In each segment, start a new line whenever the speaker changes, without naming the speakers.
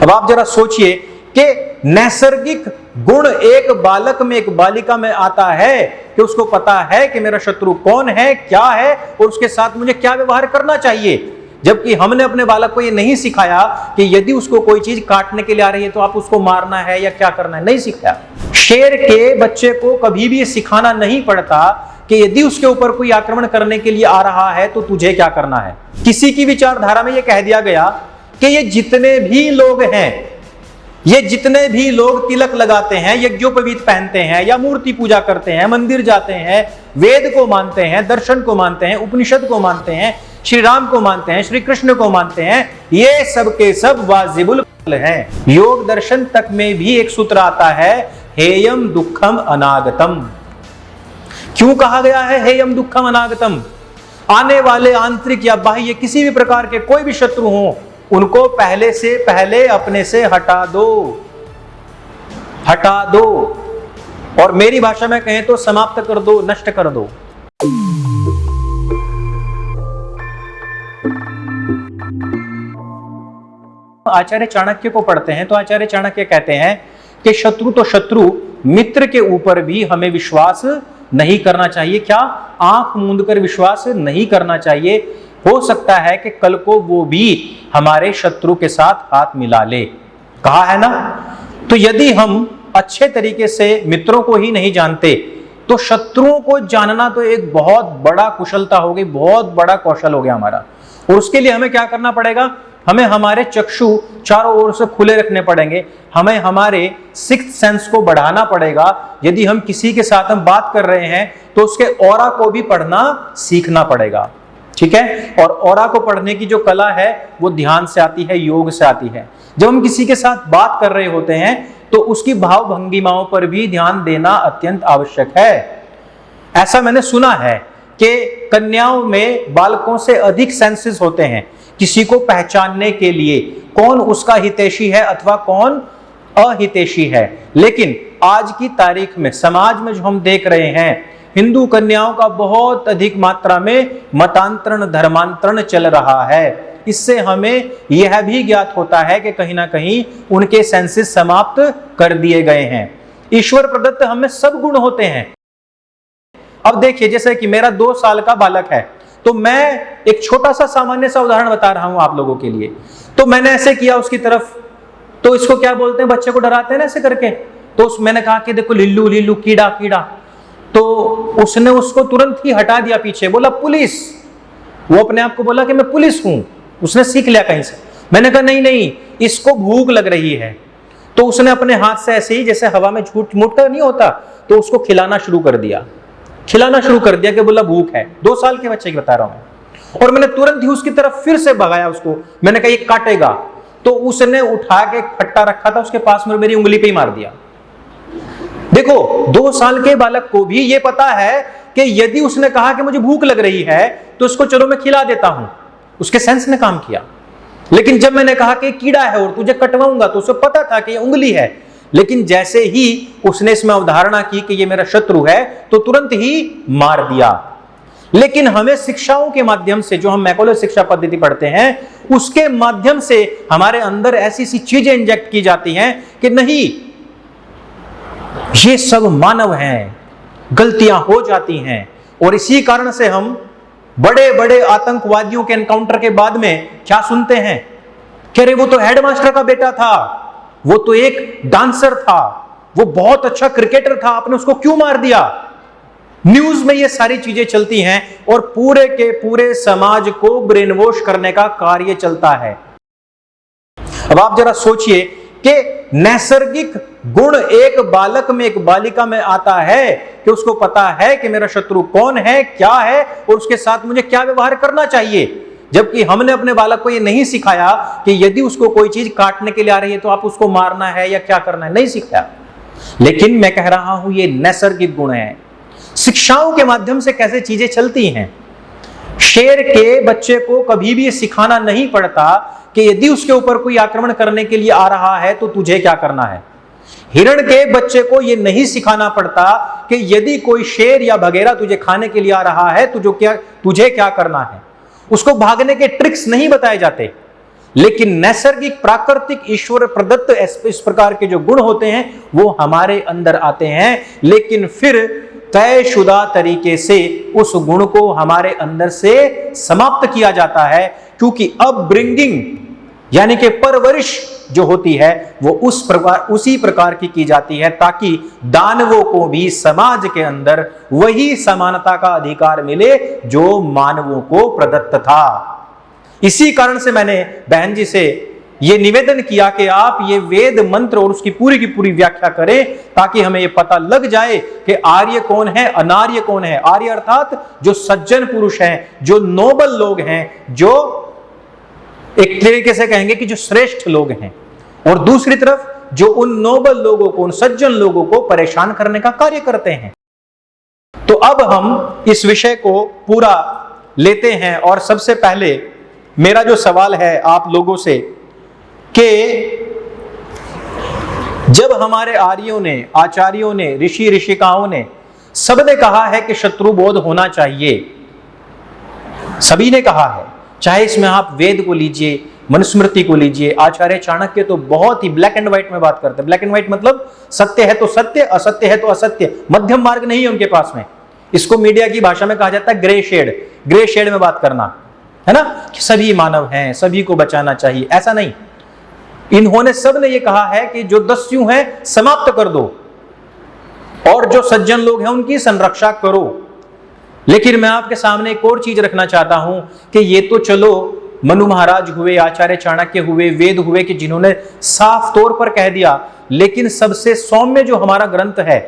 अब आप जरा सोचिए कि नैसर्गिक गुण एक बालक में, एक बालिका में आता है कि उसको पता है कि मेरा शत्रु कौन है, क्या है और उसके साथ मुझे क्या व्यवहार करना चाहिए। जबकि हमने अपने बालक को ये नहीं सिखाया कि यदि उसको कोई चीज काटने के लिए आ रही है तो आप उसको मारना है या क्या करना है, नहीं सिखाया। शेर के बच्चे को कभी भी ये सिखाना नहीं पड़ता कि यदि उसके ऊपर कोई आक्रमण करने के लिए आ रहा है तो तुझे क्या करना है। किसी की विचारधारा में यह कह दिया गया कि ये जितने भी लोग हैं, ये जितने भी लोग तिलक लगाते हैं, यज्ञोपवीत पहनते हैं या मूर्ति पूजा करते हैं, मंदिर जाते हैं, वेद को मानते हैं, दर्शन को मानते हैं, उपनिषद को मानते हैं, श्री राम को मानते हैं, श्री कृष्ण को मानते हैं, ये सब के सब वाजिबुल हैं। योग दर्शन तक में भी एक सूत्र आता है, हेयम दुखम अनागतम। क्यों कहा गया है हेयम दुखम अनागतम? आने वाले आंतरिक या बाह्य किसी भी प्रकार के कोई भी शत्रु हो, उनको पहले से पहले अपने से हटा दो, हटा दो, और मेरी भाषा में कहें तो समाप्त कर दो, नष्ट कर दो। आचार्य चाणक्य को पढ़ते हैं तो आचार्य चाणक्य कहते हैं कि शत्रु तो शत्रु, मित्र के ऊपर भी हमें विश्वास नहीं करना चाहिए। क्या? आंख मूंद कर विश्वास नहीं करना चाहिए। हो सकता है कि कल को वो भी हमारे शत्रु के साथ हाथ मिला ले, कहा है ना। तो यदि हम अच्छे तरीके से मित्रों को ही नहीं जानते तो शत्रुओं को जानना तो एक बहुत बड़ा कुशलता होगी, बहुत बड़ा कौशल हो गया हमारा। और उसके लिए हमें क्या करना पड़ेगा? हमें हमारे चक्षु चारों ओर से खुले रखने पड़ेंगे, हमें हमारे सिक्स्थ सेंस को बढ़ाना पड़ेगा। यदि हम किसी के साथ हम बात कर रहे हैं तो उसके ऑरा को भी पढ़ना सीखना पड़ेगा, ठीक है। और ऑरा को पढ़ने की जो कला है वो ध्यान से आती है, योग से आती है। जब हम किसी के साथ बात कर रहे होते हैं तो उसकी भाव भंगिमाओं पर भी ध्यान देना अत्यंत आवश्यक है। ऐसा मैंने सुना है कि कन्याओं में बालकों से अधिक सेंसेस होते हैं किसी को पहचानने के लिए, कौन उसका हितैषी है अथवा कौन अहितैषी है। लेकिन आज की तारीख में समाज में जो हम देख रहे हैं, हिंदू कन्याओं का बहुत अधिक मात्रा में मतांतरण, धर्मांतरण चल रहा है। इससे हमें यह भी ज्ञात होता है कि कहीं ना कहीं उनके सेंसेस समाप्त कर दिए गए हैं। ईश्वर प्रदत्त हमें सब गुण होते हैं। अब देखिए, जैसे कि मेरा 2 साल का बालक है तो मैं एक छोटा सा सामान्य सा उदाहरण बता रहा हूं आप लोगों के लिए। तो मैंने ऐसे किया उसकी तरफ, तो इसको क्या बोलते हैं, बच्चे को डराते हैं ना ऐसे करके। तो मैंने कहा कि देखो लिल्लू लिल्लू, कीड़ा कीड़ा, तो उसने उसको तुरंत ही हटा दिया पीछे, बोला पुलिस। वो अपने आप को बोला कि मैं पुलिस हूं, उसने सीख लिया कहीं से। मैंने कहा नहीं नहीं, इसको भूख लग रही है। तो उसने अपने हाथ से ऐसे ही जैसे हवा में झूठ मूठा नहीं होता, तो उसको खिलाना शुरू कर दिया, खिलाना शुरू कर दिया कि बोला भूख है। 2 साल के बच्चे की बता रहा हूं। और मैंने तुरंत ही उसकी तरफ फिर से भगाया उसको। मैंने कहा ये काटेगा, तो उसने उठा के फट्टा रखा था उसके पास में, मेरी उंगली पे ही मार दिया। देखो, 2 साल के बालक को भी ये पता है कि यदि उसने कहा कि मुझे भूख लग रही है तो उसको चलो मैं खिला देता हूं, उसके सेंस ने काम किया। लेकिन जब मैंने कहा कि कीड़ा है और तुझे कटवाऊंगा, तो उसे पता था कि ये उंगली है। लेकिन जैसे ही उसने इसमें अवधारणा की कि ये मेरा शत्रु है तो तुरंत ही मार दिया। लेकिन हमें शिक्षाओं के माध्यम से, जो हम मैकोले शिक्षा पद्धति पढ़ते हैं, उसके माध्यम से हमारे अंदर ऐसी सी चीजें इंजेक्ट की जाती हैं कि नहीं, ये सब मानव हैं, गलतियां हो जाती हैं। और इसी कारण से हम बड़े बड़े आतंकवादियों के एनकाउंटर के बाद में क्या सुनते हैं कि अरे वो तो हेडमास्टर का बेटा था, वो तो एक डांसर था, वो बहुत अच्छा क्रिकेटर था, आपने उसको क्यों मार दिया। न्यूज में ये सारी चीजें चलती हैं और पूरे के पूरे समाज को ब्रेन वॉश करने का कार्य चलता है। अब आप जरा सोचिए कि नैसर्गिक गुण एक बालक में, एक बालिका में आता है कि उसको पता है कि मेरा शत्रु कौन है, क्या है और उसके साथ मुझे क्या व्यवहार करना चाहिए। जबकि हमने अपने बालक को यह नहीं सिखाया कि यदि उसको कोई चीज काटने के लिए आ रही है तो आप उसको मारना है या क्या करना है, नहीं सिखाया। लेकिन मैं कह रहा हूं ये नैसर्गिक गुण है। शिक्षाओं के माध्यम से कैसे चीजें चलती हैं। शेर के बच्चे को कभी भी सिखाना नहीं पड़ता कि यदि उसके ऊपर कोई आक्रमण करने के लिए आ रहा है तो तुझे क्या करना है। हिरण के बच्चे को यह नहीं सिखाना पड़ता कि यदि कोई शेर या बघेरा तुझे खाने के लिए आ रहा है तो तुझे क्या करना है। उसको भागने के ट्रिक्स नहीं बताए जाते। लेकिन नैसर्गिक प्राकृतिक ईश्वर प्रदत्त इस प्रकार के जो गुण होते हैं वो हमारे अंदर आते हैं, लेकिन फिर तयशुदा तरीके से उस गुण को हमारे अंदर से समाप्त किया जाता है, क्योंकि अपब्रिंगिंग यानी कि परवरिश जो होती है वो उसी प्रकार की जाती है, ताकि दानवों को भी समाज के अंदर वही समानता का अधिकार मिले जो मानवों को प्रदत्त था। इसी कारण से मैंने बहन जी से यह निवेदन किया कि आप ये वेद मंत्र और उसकी पूरी की पूरी व्याख्या करें, ताकि हमें यह पता लग जाए कि आर्य कौन है, अनार्य कौन है। आर्य अर्थात जो सज्जन पुरुष हैं, जो नोबल लोग हैं, जो एक तरीके से कहेंगे कि जो श्रेष्ठ लोग हैं, और दूसरी तरफ जो उन नोबल लोगों को, उन सज्जन लोगों को परेशान करने का कार्य करते हैं। तो अब हम इस विषय को पूरा लेते हैं, और सबसे पहले मेरा जो सवाल है आप लोगों से कि जब हमारे आर्यों ने, आचार्यों ने, ऋषि ऋषिकाओं ने, सबने कहा है कि शत्रुबोध होना चाहिए, सभी ने कहा है, चाहे इसमें आप वेद को लीजिए, मनुस्मृति को लीजिए, आचार्य चाणक्य तो बहुत ही ब्लैक एंड व्हाइट में बात करते हैं। ब्लैक एंड व्हाइट मतलब सत्य है तो सत्य, असत्य है तो असत्य, मध्यम मार्ग नहीं है उनके पास में। इसको मीडिया की भाषा में कहा जाता है ग्रे शेड, ग्रे शेड में बात करना, है ना, कि सभी मानव हैं, सभी को बचाना चाहिए, ऐसा नहीं। इन्होंने सब ने ये कहा है कि जो दस्यु हैं समाप्त कर दो, और जो सज्जन लोग हैं उनकी संरक्षा करो। लेकिन मैं आपके सामने एक और चीज रखना चाहता हूं कि ये तो चलो मनु महाराज हुए, आचार्य चाणक्य हुए, वेद हुए, कि जिन्होंने साफ तौर पर कह दिया, लेकिन सबसे सौम्य जो हमारा ग्रंथ है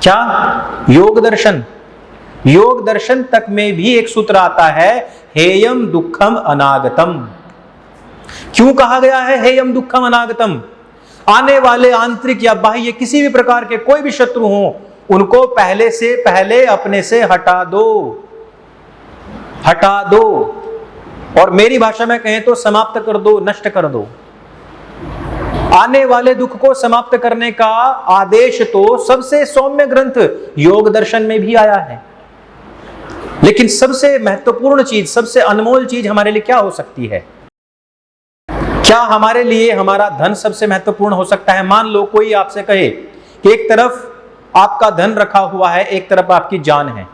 क्या, योग दर्शन, योग दर्शन तक में भी एक सूत्र आता है, हेयम दुखम अनागतम। क्यों कहा गया है हेयम दुखम अनागतम? आने वाले आंतरिक या बाह्य किसी भी प्रकार के कोई भी शत्रु हो, उनको पहले से पहले अपने से हटा दो, हटा दो, और मेरी भाषा में कहें तो समाप्त कर दो, नष्ट कर दो। आने वाले दुख को समाप्त करने का आदेश तो सबसे सौम्य ग्रंथ योग दर्शन में भी आया है। लेकिन सबसे महत्वपूर्ण चीज, सबसे अनमोल चीज हमारे लिए क्या हो सकती है? क्या हमारे लिए हमारा धन सबसे महत्वपूर्ण हो सकता है? मान लो कोई आपसे कहे कि एक तरफ आपका धन रखा हुआ है, एक तरफ आपकी जान है,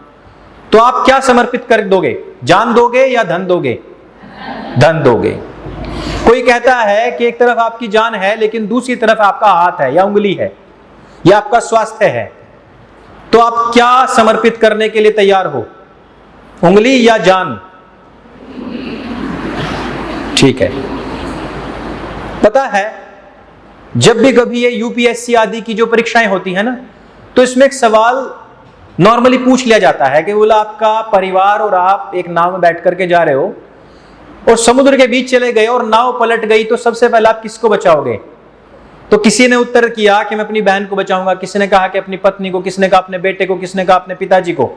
तो आप क्या समर्पित कर दोगे? जान दोगे या धन दोगे? धन दोगे। कोई कहता है कि एक तरफ आपकी जान है लेकिन दूसरी तरफ आपका हाथ है या उंगली है या आपका स्वास्थ्य है, तो आप क्या समर्पित करने के लिए तैयार हो? उंगली या जान? ठीक है। पता है जब भी कभी ये यूपीएससी आदि की जो परीक्षाएं होती है ना, तो इसमें एक सवाल नॉर्मली पूछ लिया जाता है कि बोला आपका परिवार और आप एक नाव में बैठ करके जा रहे हो और समुद्र के बीच चले गए और नाव पलट गई, तो सबसे पहले आप किसको बचाओगे? तो किसी ने उत्तर किया कि मैं अपनी बहन को बचाऊंगा, किसी ने कहा कि अपनी पत्नी को, किसी ने कहा अपने बेटे को, किसी ने कहा अपने पिताजी को।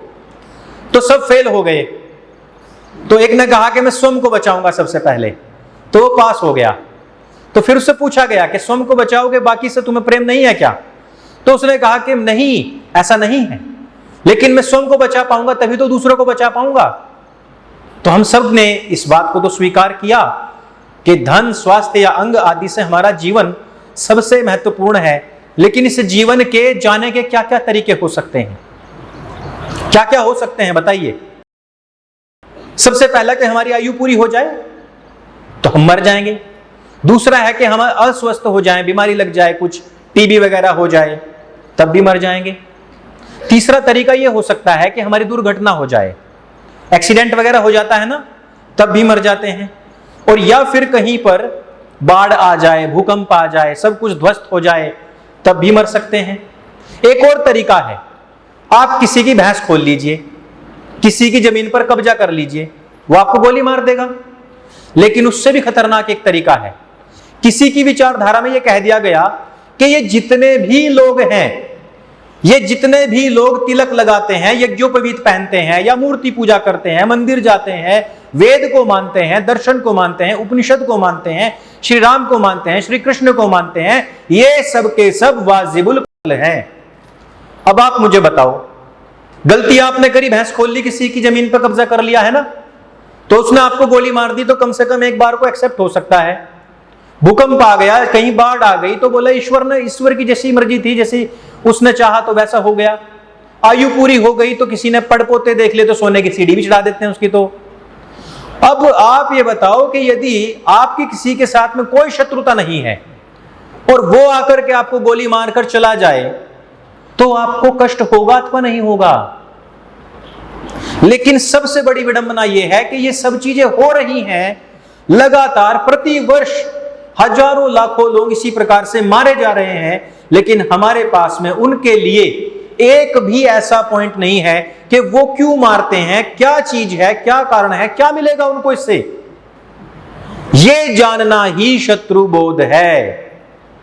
तो सब फेल हो गए। तो एक ने कहा कि मैं स्वयं को बचाऊंगा सबसे पहले, तो वो पास हो गया। तो फिर उससे पूछा गया कि स्वयं को बचाओगे, बाकी से तुम्हें प्रेम नहीं है क्या? तो उसने कहा कि नहीं, ऐसा नहीं है, लेकिन मैं स्वयं को बचा पाऊंगा तभी तो दूसरों को बचा पाऊंगा। तो हम सब ने इस बात को तो स्वीकार किया कि धन, स्वास्थ्य या अंग आदि से हमारा जीवन सबसे महत्वपूर्ण है, लेकिन इस जीवन के जाने के क्या क्या तरीके हो सकते हैं? क्या क्या हो सकते हैं बताइए। सबसे पहला कि हमारी आयु पूरी हो जाए तो हम मर जाएंगे। दूसरा है कि हम अस्वस्थ हो जाएं, बीमारी लग जाए, कुछ टीबी वगैरह हो जाए, तब भी मर जाएंगे। तीसरा तरीका यह हो सकता है कि हमारी दुर्घटना हो जाए, एक्सीडेंट वगैरह हो जाता है ना, तब भी मर जाते हैं। और या फिर कहीं पर बाढ़ आ जाए, भूकंप आ जाए, सब कुछ ध्वस्त हो जाए, तब भी मर सकते हैं। एक और तरीका है, आप किसी की भैंस खोल लीजिए, किसी की जमीन पर कब्जा कर लीजिए, वो आपको गोली मार देगा। लेकिन उससे भी खतरनाक एक तरीका है, किसी की विचारधारा में यह कह दिया गया कि ये जितने भी लोग हैं, ये जितने भी लोग तिलक लगाते हैं, यज्ञोपवीत पहनते हैं या मूर्ति पूजा करते हैं, मंदिर जाते हैं, वेद को मानते हैं, दर्शन को मानते हैं, उपनिषद को मानते हैं, श्री राम को मानते हैं, श्री कृष्ण को मानते हैं, ये सब के सब वाजिबुल कत्ल हैं। अब आप मुझे बताओ, गलती आपने करी, भैंस खोल ली, किसी की जमीन पर कब्जा कर लिया है ना, तो उसने आपको गोली मार दी तो कम से कम एक बार को एक्सेप्ट हो सकता है। भूकंप आ गया, कहीं बाढ़ आ गई तो बोला ईश्वर की जैसी मर्जी थी, जैसी उसने चाहा तो वैसा हो गया। आयु पूरी हो गई तो किसी ने पड़पोते देख ले तो सोने की सीढ़ी भी चढ़ा देते हैं उसकी। तो अब आप ये बताओ कि यदि आपकी किसी के साथ में कोई शत्रुता नहीं है और वो आकर के आपको गोली मारकर चला जाए तो आपको कष्ट होगा अथवा नहीं होगा? लेकिन सबसे बड़ी विडंबना यह है कि ये सब चीजें हो रही हैं लगातार, प्रति वर्ष हजारों लाखों लोग इसी प्रकार से मारे जा रहे हैं, लेकिन हमारे पास में उनके लिए एक भी ऐसा पॉइंट नहीं है कि वो क्यों मारते हैं, क्या चीज है, क्या कारण है, क्या मिलेगा उनको इससे। ये जानना ही शत्रु बोध है।